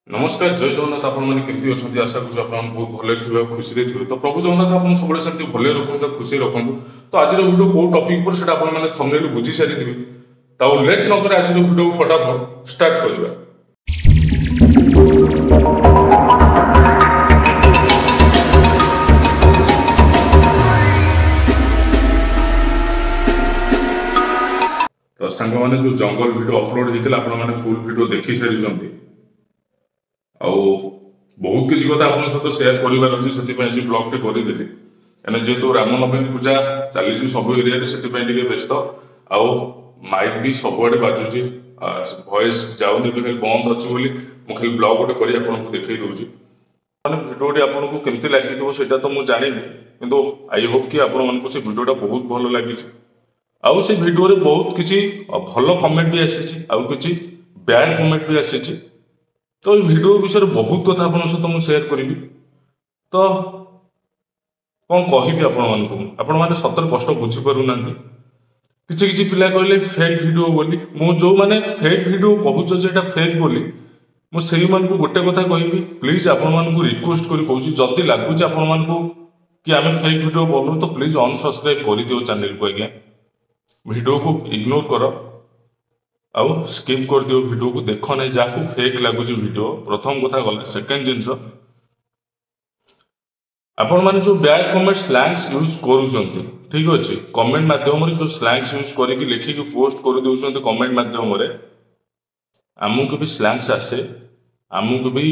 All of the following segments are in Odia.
नमस्कार जय जगन्नाथ आपने केमती अच्छा आशा करूँ आप बहुत भले थे खुशी थे तो प्रभु जगन्नाथ आप सब सेमती भले रखु खुशी रखु तो आज वीडियो कौ टपिक पर से आपने थंबनेल बुझी सारी थे तो लेट नक आज वीडियो फटाफट स्टार्ट करवा। तो सांग मैंने जो जंगल वीडियो अपलोड होता है फुल वीडियो देखी सारी बहुत किसी कथा आप सहित सेयार कर से ब्लॉग टे करदेली कहना जेहेतु रामनवमी पूजा चली सब एरिया से व्यस्त आउ माइक भी सबुआडे बाजुची वॉइस जाऊनी खाली बंद अच्छी बोली मुझे ब्लॉग गोटे कर देखई दूसरी मैंने भिडियोटी आपको केमती लगी सेटा तो मुझे जानी किंतु आई होप कि आपको से भिडियोटा बहुत भल लगी आउ से भिडियो बहुत किसी भल कमेंट भी आसी आउ किसी बैड कमेंट भी आसी तो ये वीडियो विषय बहुत कथा आप सहित मुझे सेयार करी तो कौन कह आपण मैंने सतर कष्ट बुझीपार ना किसी किसी पिला कहले फेक वीडियो बोली मु जो मैंने फेक वीडियो कहूँ फेक बोली मुझे गोटे कथा कहि प्लीज आपण रिक्वेस्ट कर कहूँ जदि लगुच आपण कि आम फेक वीडियो बोलू तो प्लीज अनसब्सक्राइब कर दियो चैनल को आज्ञा वीडियो को इग्नोर कर आउ स्किप कर दियो वीडियो को देख ना जहाँ फेक लगुच वीडियो प्रथम कथा गला सेकेंड जिनस आपण मैंने जो बैड कमेंट स्लैंग्स यूज करूँ ठीक अच्छे कमेंट मध्यम जो स्लैंग्स यूज करके लिखिकी पोस्ट कर दौरान कमेंट मध्यम आमको भी स्लैंग्स आसे आमको भी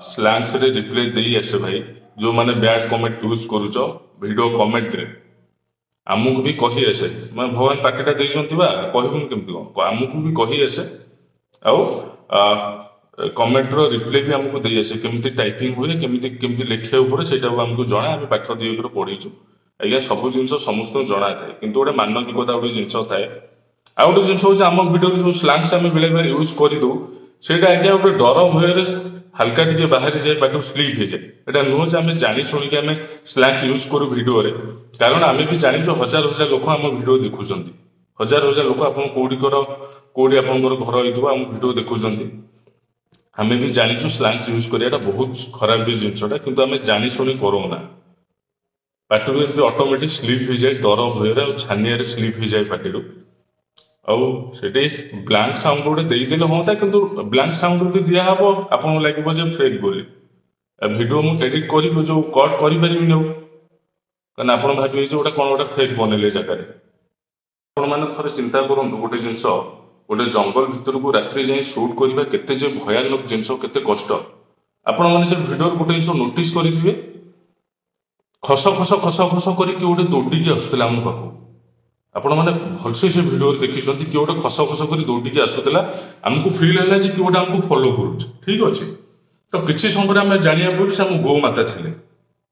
स्लैंग्स रे रिप्लाई दे आसे भाई जो मैंने बैड कमेंट यूज करुच वीडियो कमेंट रे आमको भी कही आसे मैं भगवान पार्टीटा कहून केमती कौन आमको भी कही आसे आउ कमेंट रो रिप्लाई भी आमको दे आसे केमती टाइपिंग हुए केमती केमती लिखिया ऊपर सेटा आमको जना आम पाठ दी पढ़ीचु आज्ञा सब जिन समस्त जना थाए कि गोटे मानविकता गोटे जिन थाए आउ गोटे जिन हूँ आम भिडियो जो स्लैंग्स आम बेले बेले यूज करदे ସେଇଟା आज्ञा गोटे डर भयर हाल्का टे बाहरी जाए बाट स्लीप हो जाए यहाँ नुह जे आम जानी शुणिक आम स्लैंग्स यूज करूँ भिडियो कारण आम भी जाचु हजार हजार लोक आम भिडियो देखुं हजार हजार लोक आप कौटिकर कौटी आप घर होता आम भिडियो देखुं आम भी जाचु स्लैंग्स यूज कराटा बहुत खराब भी जिनसा किंतु आम जानी शुणी करोना पार्टी एमती ऑटोमेटिक स्लीप हो जाए डर भयर छानिया स्लीप हो जाए पार्टी आउे ब्लैंक साउंड गोटे देदेले हाँ कि ब्लैंक साउंड यदि दिहब आप लगे फेक बोली भिडियो मुझे एडिट कर जो कट करें कहीं आप भावे गोटे कौन गोटे फेक बनइले जगह मैंने थे चिंता करूँ गोटे जिनस गोटे जंगल भितर को रात्रि जाए सुट करवा केते भयानक जिनस केते कष्ट आपण मैंने से भिडियो गोटे जिन नोटिस करेंगे खस खस खस खस करके गोटे दौड़िकी आसूला आम पाखु आपण मैंने भलसे से भिडियो देखी कि गोटे खस खस कर दौड़िकी आसूला आमको फिल है कि गोटे आमको फॉलो करुच ठीक अच्छे तो किसी समय आम जाना पड़े से आम गौमाता थे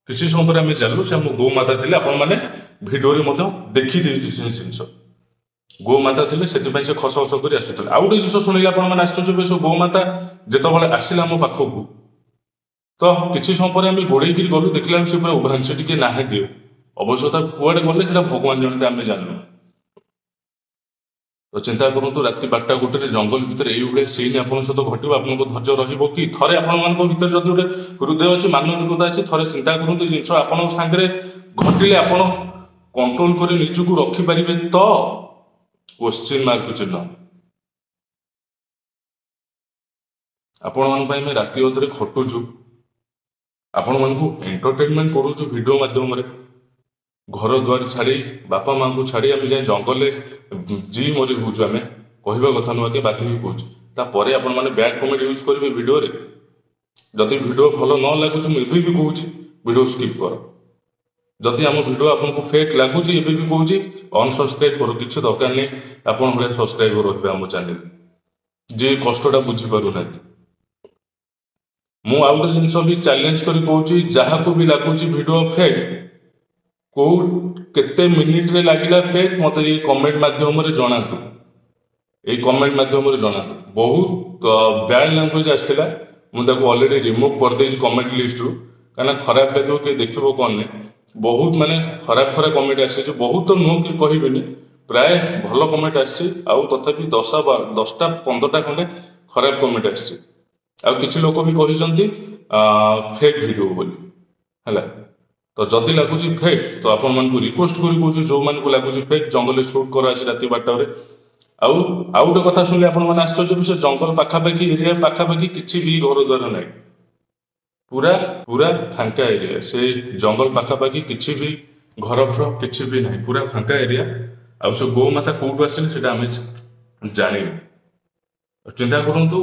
किसी समय आम जानलु से आम गौमाता थे आपण मैंने भिडियो देखी जिनस गौमाता थे से खस खस कर आसूला आउ गोटे जिन शुणिले आपने आश्चर्य सब गौमाता जिते आसला आम पाखक तो किसी समय आम गोड़ेक गलु देखला से पूरा उभांश टी ना दिए अवश्य कुआडे गले भगवान जानते आम जानू तो चिंता करूँ राति 12टा 1 जंगल भितर ये सीन आप सहित घटो आपको धैर्य रही थे आपण भर जब गोटे हृदय अच्छी मानविकता अच्छी थे चिंता करूँ जिन आप सागर घटिले आप कंट्रोल कर निजक रखिपारे तो क्वेश्चन मार्क चिन्ह आपण मैं राति अधे खटुचु आपण मानू एंटरटेनमेंट करूँ भिडियो मध्यम घर द्वार छाड़ी बापा माँ को छाड़ी आम जाए जंगल जी मरी हूँ आम कहवा कथा नुआ के बाध्य कहूँ आपण मैंने बैड कमेंट यूज करेंगे भिडियो जदि भिडियो भल न लगुच मुझे भी कहूँ भिडियो स्किप कर जदि आम भिडियो आपको फेक लगुच भी कहूँ अनसब्सक्राइब कर किसी दरकार नहीं आप सब्सक्राइबर रही आम चैनल जी कष्टा बुझीपार ना मु आउ जिन भी चैलेंज कर कहूँ जहाँ को भी लगुच भिडियो फेक कौ केते मिनिट रे लागिला फेक मत ये कमेंट मध्यम जनातु ये कमेंट मध्यम जनातु बहुत बैड लैंग्वेज आसला मुझे अलरेडी रिमूव कर दे कमेंट लिस्ट रु कहीं खराब लगे कि देखो कौन नहीं बहुत माने खराब खराब कमेंट आसी बहुत तो नुह कि कहबी प्राय भल कमेंट आसी तथापि 10टा 15टा खंडे खराब कमेंट आसी ଆଉ କିଛି ଲୋକ ବି କହିଛନ୍ତି ଫେକ୍ ଭିଡ଼ିଓ ବୋଲି ହେଲା। ତ ଯଦି ଲାଗୁଛି ଫେକ୍ ତ ଆପଣମାନଙ୍କୁ ରିକ୍ୱେଷ୍ଟ କରି କହୁଛି ଯେଉଁମାନଙ୍କୁ ଲାଗୁଛି ଫେକ୍ ଜଙ୍ଗଲରେ ସୁଟ୍ କରା ଅଛି ରାତି 12ଟାରେ। ଆଉ ଗୋଟେ କଥା ଶୁଣିଲେ ଆପଣମାନେ ଆଶ୍ଚର୍ଯ୍ୟ ବି, ସେ ଜଙ୍ଗଲ ପାଖାପାଖି ଏରିଆ ପାଖାପାଖି କିଛି ବି ଘର ଦ୍ୱାର ନାହିଁ, ପୁରା ପୁରା ଫାଙ୍କା ଏରିଆ। ସେ ଜଙ୍ଗଲ ପାଖାପାଖି କିଛି ବି ଘର ଫର କିଛି ବି ନାହିଁ, ପୁରା ଫାଙ୍କା ଏରିଆ। ଆଉ ସେ ଗୋମାତା କୋଉଠୁ ଆସିଲେ ସେଟା ଆମେ ଜାଣିନୁ। ଚିନ୍ତା କରନ୍ତୁ,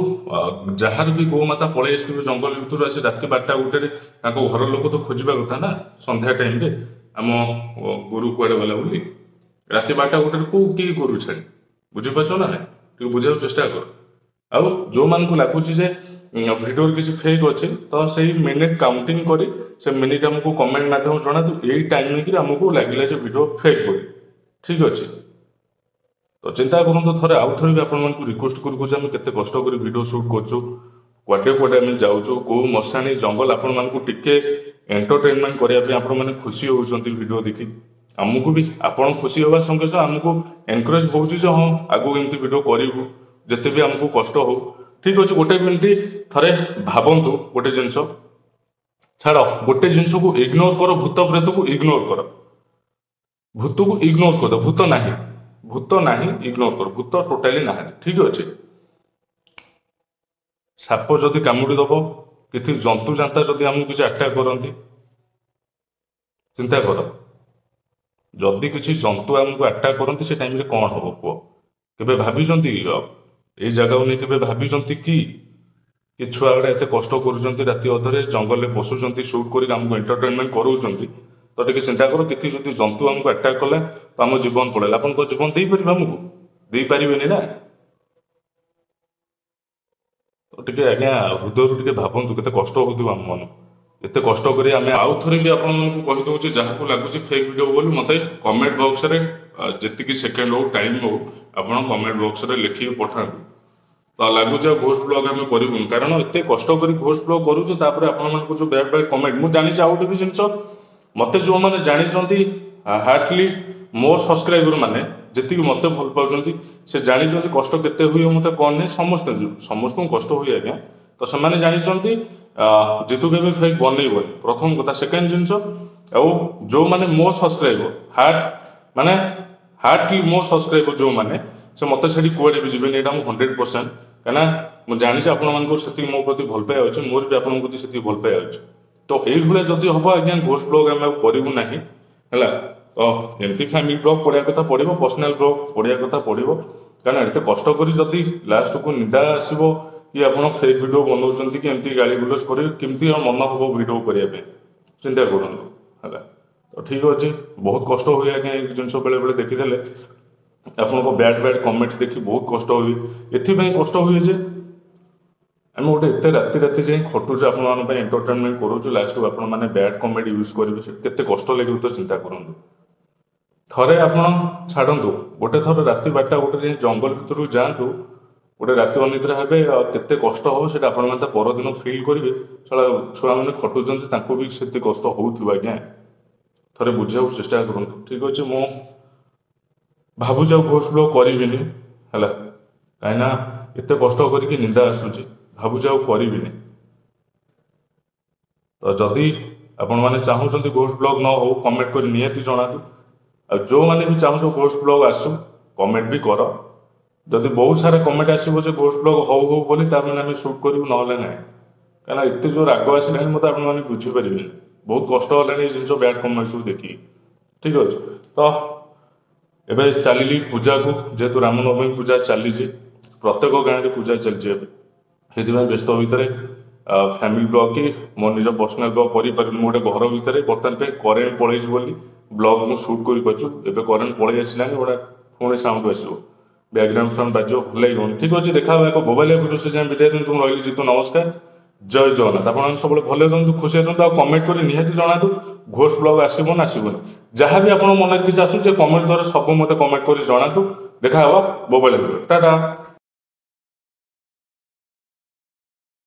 ଯାହାର ବି ଗୋମାତା ପଳେଇ ଆସିଥିବେ ଜଙ୍ଗଲ ଭିତରୁ ଆସି ରାତି 12ଟା 1ଟାରେ, ତାଙ୍କ ଘର ଲୋକ ତ ଖୋଜିବା କଥା ନା ସନ୍ଧ୍ୟା ଟାଇମରେ ଆମ ଗୋରୁ କୁଆଡେ ଗଲା ବୋଲି। ରାତି 12ଟା 1ଟାରେ କୋଉ କିଏ ଗୋରୁ ଛାଡେ, ବୁଝିପାରୁଛ ନା ନାହିଁ? ଟିକେ ବୁଝିବାକୁ ଚେଷ୍ଟା କର। ଆଉ ଯେଉଁମାନଙ୍କୁ ଲାଗୁଛି ଯେ ଭିଡ଼ିଓରେ କିଛି ଫେକ୍ ଅଛି ତ ସେଇ ମିନିଟ୍ କାଉଣ୍ଟିଂ କରି ସେ ମିନିଟ୍ ଆମକୁ କମେଣ୍ଟ ମାଧ୍ୟମରେ ଜଣାନ୍ତୁ ଏଇ ଟାଇମିଂରେ ଆମକୁ ଲାଗିଲା ଯେ ଭିଡ଼ିଓ ଫେକ୍ ବୋଲି। ଠିକ୍ ଅଛି, ତ ଚିନ୍ତା କରନ୍ତୁ ଥରେ, ଆଉ ଥରେ ବି ଆପଣମାନଙ୍କୁ ରିକ୍ୱେଷ୍ଟ କରୁଛୁ ଯେ ଆମେ କେତେ କଷ୍ଟ କରି ଭିଡ଼ିଓ ସୁଟ୍ କରୁଛୁ, କୁଆଡ଼େ କୁଆଡ଼େ ଆମେ ଯାଉଛୁ, କେଉଁ ମଶାଣୀ ଜଙ୍ଗଲ ଆପଣମାନଙ୍କୁ ଟିକେ ଏଣ୍ଟରଟେନମେଣ୍ଟ କରିବା ପାଇଁ ଆପଣମାନେ ଖୁସି ହେଉଛନ୍ତି ଭିଡ଼ିଓ ଦେଖି। ଆମକୁ ବି ଆପଣ ଖୁସି ହେବା ସଙ୍ଗେ ସଙ୍ଗେ ଆମକୁ ଏନକରେଜ ହେଉଛି ଯେ ହଁ ଆଗକୁ ଏମିତି ଭିଡ଼ିଓ କରିବୁ, ଯେତେ ବି ଆମକୁ କଷ୍ଟ ହଉ। ଠିକ୍ ଅଛି, ଗୋଟେ ମିନିଟ୍ ଥରେ ଭାବନ୍ତୁ ଗୋଟେ ଜିନିଷ, ଛାଡ଼ ଗୋଟେ ଜିନିଷକୁ ଇଗ୍ନୋର କର, ଭୂତ ପ୍ରେତକୁ ଇଗ୍ନୋର କର, ଭୂତକୁ ଇଗ୍ନୋର କର, ଭୂତ ନାହିଁ, ଭୂତ ନାହିଁ, ଇଗ୍ନୋର କର, ଭୂତ ଟୋଟାଲି ନାହାନ୍ତି। ଠିକ୍ ଅଛି, ସାପ ଯଦି କାମୁଡ଼ି ଦବ, କିଛି ଜନ୍ତୁ ଜାନ୍ତା ଯଦି ଆମକୁ କିଛି ଆଟାକ୍ କରନ୍ତି, ଚିନ୍ତା କର ଯଦି କିଛି ଜନ୍ତୁ ଆମକୁ ଆଟାକ୍ କରନ୍ତି ସେ ଟାଇମରେ କ'ଣ ହବ କୁହ? କେବେ ଭାବିଛନ୍ତି ଏଇ ଜାଗାକୁ ନେଇ କେବେ ଭାବିଛନ୍ତି କି ଛୁଆ ଗୁଡ଼ା ଏତେ କଷ୍ଟ କରୁଛନ୍ତି, ରାତି ଅଧରେ ଜଙ୍ଗଲରେ ପଶୁଛନ୍ତି, ସୁଟ୍ କରିକି ଆମକୁ ଏଣ୍ଟରଟେନମେଣ୍ଟ କରାଉଛନ୍ତି, ତ ଟିକେ ଚିନ୍ତା କର କିଛି ଯଦି ଜନ୍ତୁ ଆମକୁ ଆଟାକ୍ କଲା ତ ଆମ ଜୀବନ ପଳେଇଲା, ଆପଣଙ୍କ ଜୀବନ ଦେଇପାରିବେ? ଆମକୁ ଦେଇପାରିବେନି ନା। ତ ଟିକେ ଆଜ୍ଞା ହୃଦୟରୁ ଟିକେ ଭାବନ୍ତୁ କେତେ କଷ୍ଟ ହଉଥିବ ଆମ ମାନଙ୍କୁ। ଏତେ କଷ୍ଟ କରି ଆମେ ଆଉ ଥରେ ବି ଆପଣମାନଙ୍କୁ କହିଦେଉଛୁ, ଯାହାକୁ ଲାଗୁଛି ଫେକ୍ ଭିଡ଼ିଓ ବୋଲି ମୋତେ କମେଣ୍ଟ ବକ୍ସରେ ଯେତିକି ସେକେଣ୍ଡ ହଉ ଟାଇମ୍ ହଉ ଆପଣ କମେଣ୍ଟ ବକ୍ସରେ ଲେଖିକି ପଠାନ୍ତୁ। ତ ଲାଗୁଛି ଆଉ ଘୋଷ୍ଟ ବ୍ଲଗ ଆମେ କରିବୁନି, କାରଣ ଏତେ କଷ୍ଟ କରି ଘୋଷ୍ଟ ବ୍ଲଗ କରୁଛୁ, ତାପରେ ଆପଣମାନଙ୍କୁ ଯେଉଁ ବ୍ୟାଡ୍ ବ୍ୟାଡ୍ କମେଣ୍ଟ, ମୁଁ ଜାଣିଛି ଆଉ ଗୋଟେ ବି ଜିନିଷ, ମୋତେ ଯେଉଁମାନେ ଜାଣିଛନ୍ତି ହାର୍ଟଲି ମୋ ସବସ୍କ୍ରାଇବର ମାନେ ଯେତିକି ମୋତେ ଭଲ ପାଉଛନ୍ତି, ସେ ଜାଣିଛନ୍ତି କଷ୍ଟ କେତେ ହୁଏ ମୋତେ କ'ଣ ନାହିଁ, ସମସ୍ତଙ୍କୁ କଷ୍ଟ ହୁଏ ଆଜ୍ଞା। ତ ସେମାନେ ଜାଣିଛନ୍ତି ଜିତୁ କେବେ ଫେକ୍ ବନେଇବନି, ପ୍ରଥମ କଥା। ସେକେଣ୍ଡ ଜିନିଷ, ଆଉ ଯେଉଁମାନେ ମୋ ସବସ୍କ୍ରାଇବର ମାନେ ହାର୍ଟଲି ମୋ ସବସ୍କ୍ରାଇବର ଯେଉଁମାନେ, ସେ ମୋତେ ଛାଡ଼ି କୁଆଡ଼େ ବି ଯିବେନି, ଏଇଟା ମୁଁ 100%, କାହିଁକିନା ମୁଁ ଜାଣିଛି ଆପଣମାନଙ୍କର ସେତିକି ମୋ ପ୍ରତି ଭଲ ପାଇବା ଅଛି, ମୋର ବି ଆପଣଙ୍କ ପ୍ରତି ସେତିକି ଭଲ ପାଇବା ଅଛି। ତ ଏଇଭଳିଆ ଯଦି ହବ ଆଜ୍ଞା ଘୋଷ୍ଟ ବ୍ଲଗ ଆମେ ଆଉ କରିବୁ ନାହିଁ ହେଲା। ତ ଏମିତି ଫ୍ୟାମିଲି ବ୍ଲଗ ପଡ଼ିବା କଥା ପଡ଼ିବ, ପର୍ସନାଲ ବ୍ଲଗ ପଡ଼ିବା କଥା ପଡ଼ିବ, କାରଣ ଏତେ କଷ୍ଟ କରି ଯଦି ଲାଷ୍ଟକୁ ନିନ୍ଦା ଆସିବ କି ଆପଣ ଫେକ୍ ଭିଡ଼ିଓ ବନାଉଛନ୍ତି କି ଏମିତି ଗାଳି ଗୁଲଜ କରିବେ, କେମିତି ମନ ହବ ଭିଡ଼ିଓ କରିବା ପାଇଁ, ଚିନ୍ତା କରନ୍ତୁ ହେଲା। ତ ଠିକ୍ ଅଛି, ବହୁତ କଷ୍ଟ ହୁଏ ଆଜ୍ଞା ଏଇ ଜିନିଷ ବେଳେବେଳେ ଦେଖିଦେଲେ, ଆପଣଙ୍କ ବ୍ୟାଡ୍ ବ୍ୟାଡ୍ କମେଣ୍ଟ ଦେଖି ବହୁତ କଷ୍ଟ ହୁଏ। ଏଥିପାଇଁ କଷ୍ଟ ହୁଏ ଯେ ଆମେ ଗୋଟେ ଏତେ ରାତି ରାତି ଯାଇ ଖଟୁଛୁ ଆପଣମାନଙ୍କ ପାଇଁ, ଏଣ୍ଟରଟେନମେଣ୍ଟ କରୁଛୁ, ଲାଷ୍ଟକୁ ଆପଣମାନେ ବ୍ୟାଡ୍ କମେଣ୍ଟ ୟୁଜ୍ କରିବେ, ସେଠି କେତେ କଷ୍ଟ ଲାଗିବ ତ ଚିନ୍ତା କରନ୍ତୁ। ଥରେ ଆପଣ ଛାଡ଼ନ୍ତୁ, ଗୋଟେ ଥର ରାତି 12ଟା 1ଟାରେ ଯାଇ ଜଙ୍ଗଲ ଭିତରକୁ ଯାଆନ୍ତୁ, ଗୋଟେ ରାତି ଅନିଦ୍ରା ହେବେ, କେତେ କଷ୍ଟ ହବ ସେଇଟା ଆପଣମାନେ ତା ପରଦିନ ଫିଲ୍ କରିବେ। ଛୁଆମାନେ ଖଟୁଛନ୍ତି, ତାଙ୍କୁ ବି ସେତେ କଷ୍ଟ ହଉଥିବ ଆଜ୍ଞା, ଥରେ ବୁଝିବାକୁ ଚେଷ୍ଟା କରନ୍ତୁ। ଠିକ୍ ଅଛି, ମୁଁ ଭାବୁଛି ଆଉ ଘୋଷ୍ଟ ବ୍ଲଗ କରିବିନି ହେଲା, କାହିଁକିନା ଏତେ କଷ୍ଟ କରିକି ନିନ୍ଦା ଆସୁଛି, ଭାବୁଛି ଆଉ କରିବିନି। ତ ଯଦି ଆପଣମାନେ ଚାହୁଁଛନ୍ତି ଘୋଷ୍ଟ ବ୍ଲଗ ନ ହଉ, କମେଣ୍ଟ କରି ନିହାତି ଜଣାନ୍ତୁ। ଆଉ ଯେଉଁମାନେ ବି ଚାହୁଁଛ ଘୋଷ୍ଟ ବ୍ଲଗ ଆସୁ, କମେଣ୍ଟ ବି କର। ଯଦି ବହୁତ ସାରା କମେଣ୍ଟ ଆସିବ ଯେ ଘୋଷ୍ଟ ବ୍ଲଗ ହଉ ହଉ ବୋଲି, ତାମାନେ ଆମେ ସୁଟ୍ କରିବୁ, ନହେଲେ ନାହିଁ। କାହିଁକିନା ଏତେ ଯେଉଁ ରାଗ ଆସିଲାଣି ମୋତେ ଆପଣମାନେ ବୁଝିପାରିବେନି, ବହୁତ କଷ୍ଟ ହେଲାଣି ଏ ଜିନିଷ ବ୍ୟାଡ୍ କମେଣ୍ଟ ସବୁ ଦେଖିକି। ଠିକ୍ ଅଛି, ତ ଏବେ ଚାଲିଲି ପୂଜାକୁ, ଯେହେତୁ ରାମନବମୀ ପୂଜା ଚାଲିଛି, ପ୍ରତ୍ୟେକ ଗାଁରେ ପୂଜା ଚାଲିଛି ଏବେ, ସେଥିପାଇଁ ବ୍ୟସ୍ତ ଭିତରେ ଫ୍ୟାମିଲି ବ୍ଲଗ କି ମୋ ନିଜ ପର୍ସନାଲ ବ୍ଲଗ କରିପାରିବିନି। ମୁଁ ଗୋଟେ ଘର ଭିତରେ ବର୍ତ୍ତମାନ ପାଇଁ କରେଣ୍ଟ ପଳେଇଛି ବୋଲି ବ୍ଲଗ ମୁଁ ସୁଟ୍ କରିପାରୁଛୁ। ଏବେ କରେଣ୍ଟ ପଳେଇ ଆସିଲାଣି, ଗୋଟେ ପୁଣି ସାଉଣ୍ଡ ଆସିବ, ବ୍ୟାକଗ୍ରାଉଣ୍ଡ ସାଉଣ୍ଡ ବାଜିବ, ଭଲ ଲାଗିବନି। ଠିକ୍ ଅଛି, ଦେଖା ହେବ ଏକ ମୋବାଇଲ ଭିଡ଼ିଓ, ସେ ଯାଏଁ ବିଦାୟ ଦିଅନ୍ତୁ। ମୁଁ ରହିଲି ଜିତୁ, ନମସ୍କାର, ଜୟ ଜଗନ୍ନାଥ। ଆପଣମାନେ ସବୁବେଳେ ଭଲରେ ରୁହନ୍ତୁ, ଖୁସିରେ ରୁହନ୍ତୁ, ଆଉ କମେଣ୍ଟ କରି ନିହାତି ଜଣାନ୍ତୁ ଘୋଷ୍ଟ ବ୍ଲଗ ଆସିବ ନା ଆସିବନି। ଯାହା ବି ଆପଣଙ୍କ ମନରେ କିଛି ଆସୁଛି କମେଣ୍ଟ ଦ୍ୱାରା ସବୁ ମୋତେ କମେଣ୍ଟ କରି ଜଣାନ୍ତୁ। ଦେଖା ହେବ ମୋବାଇଲ ଭିଡ଼ିଓ, ଟାଟା।